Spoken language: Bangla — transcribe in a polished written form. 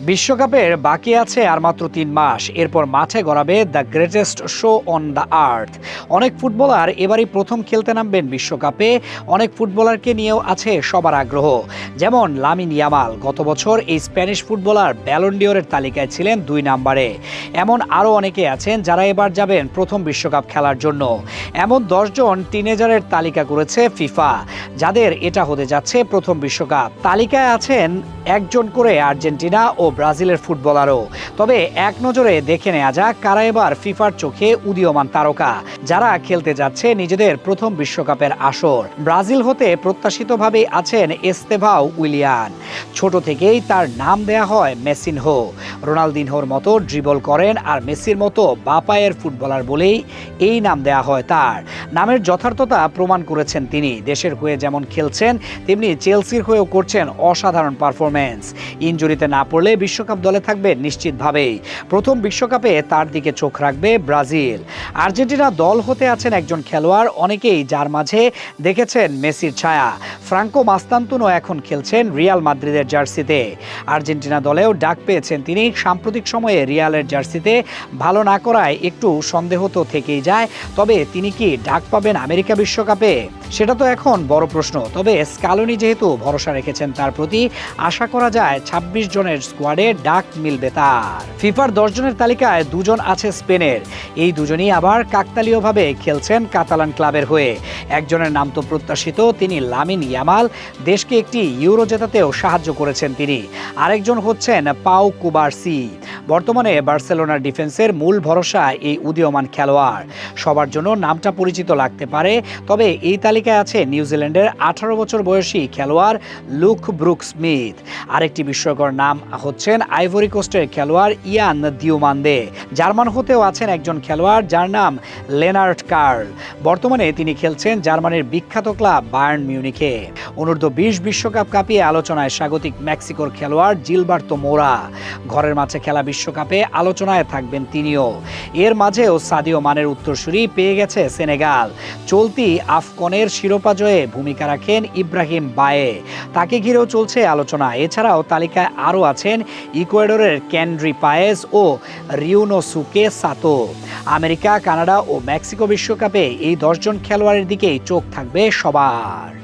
বিশ্বকাপের বাকি আছে আর মাত্র ৩ মাস। এরপর মাঠে গড়াবে the greatest show on the earth. অনেক ফুটবলার এবারই প্রথম খেলতে নামবেন বিশ্বকাপে। অনেক ফুটবলারকে নিয়েও আছে সবার আগ্রহ, যেমন লামিন ইয়ামাল। গত বছর এই স্প্যানিশ ফুটবলার ব্যালন ডিওরের তালিকায় ছিলেন ২ নম্বরে। এমন আরও অনেকে আছেন যারা এবার যাবেন প্রথম বিশ্বকাপ খেলার জন্য। এমন ১০ জন টিনেজারের তালিকা করেছে ফিফা, যাদের এটা হতে যাচ্ছে প্রথম বিশ্বকাপ। তালিকায় আছেন একজন করে আর্জেন্টিনা ও ব্রাজিলের ফুটবলারও। তবে এক নজরে দেখে নেওয়া যাক কারা এবার ফিফার চোখে উদীয়মান তারকা, যারা খেলতে যাচ্ছে নিজেদের প্রথম বিশ্বকাপের আসর। ব্রাজিল হতে প্রত্যাশিতভাবে আছেন এস্তেভাও উইলিয়ান। ছোট থেকেই তার নাম দেয়া হয় মেসিনহো। রোনালদিনহোর মতো ড্রিবল করেন আর মেসির মতো বাপায়ের ফুটবলার বলেই এই নাম দেয়া হয় তার। নামের যথার্থতা প্রমাণ করেছেন তিনি। দেশের হয়ে যেমন খেলছেন, তেমনি চেলসির হয়েও করছেন অসাধারণ পারফরমেন্স। ইনজুরিতে না পড়লে বিশ্বকাপ দলে থাকবেন নিশ্চিতভাবেই। প্রথম বিশ্বকাপে তার দিকে চোখ রাখবে ব্রাজিল। আর্জেন্টিনা দল হতে আছেন একজন খেলোয়াড় অনেকেই যার মাঝে দেখেছেন মেসির ছায়া। ফ্রাঙ্কো মাস্তান্তুনো এখন খেলছেন রিয়াল মাদ্রিদের জার্সিতে। আর্জেন্টিনা দলেও ডাক পেয়েছেন তিনি। সাম্প্রতিক সময়ে রিয়ালের জার্সিতে ভালো না করায় একটু সন্দেহ তো থেকেই যায়। তবে তিনি কি ডাক পাবেন আমেরিকা বিশ্বকাপে, সেটা তো এখন বড় প্রশ্ন। তবে স্কালোনি যেহেতু ভরসা রেখেছেন তার প্রতি, আশা করা যায় ২৬ জনের স্কোয়াডে ডাক মিলবে তার। ফিফার ১০ জনের তালিকায় ২ জন আছে স্পেনের। এই দুজনই আবার কাকতালীয়ভাবে খেলছেন কাতালান ক্লাবের হয়ে। একজনের নাম তো প্রত্যাশিত, তিনি লামিন ইয়ামাল। দেশকে একটি ইউরো জেতাতেও সাহায্য করেছেন তিনি। আরেকজন হচ্ছেন পাউ কুবারসি। বর্তমানে বার্সেলোনার ডিফেন্সের মূল ভরসা এই উদীয়মান খেলোয়াড়। সবার জন্য নামটা পরিচিত লাগতে পারে, তবে এই তালিকায় আছে নিউজিল্যান্ডের ১৮ বছর বয়সী খেলোয়াড় লুক ব্রুক স্মিথ। আরেকটি বিস্ময়কর নাম হচ্ছেন আইভরি কোস্টের খেলোয়াড় ইয়ান দিওমান্দে। জার্মান হতেও আছেন একজন খেলোয়াড় যার নাম লেনার্ট কার্ল। বর্তমানে তিনি খেলছেন জার্মানির বিখ্যাত ক্লাব বায়ার্ন মিউনিখে। অনূর্ধ্ব ২০ বিশ্বকাপ কাপিয়ে আলোচনায় স্বাগতিক মেক্সিকোর খেলোয়াড় জিলবার্তো মোরা। ঘরের মাঠে খেলা বিশ্বকাপে আলোচনায় থাকবেন তিনিও। এর মাঝেও সাদিও মানের উত্তরসূরি পেয়ে গেছে সেনেগাল। চলতি আফকনের শিরোপা জয়ে ভূমিকা রাখেন ইব্রাহিম বায়ে। তাকে ঘিরেও চলছে আলোচনা। এছাড়াও তালিকায় আরও আছেন ইকুয়েডরের কেন্ড্রি পায়েস ও রিউনোসুকে সাতো। আমেরিকা, কানাডা ও মেক্সিকো বিশ্বকাপে এই ১০ জন খেলোয়াড়ের দিকেই চোখ থাকবে সবার।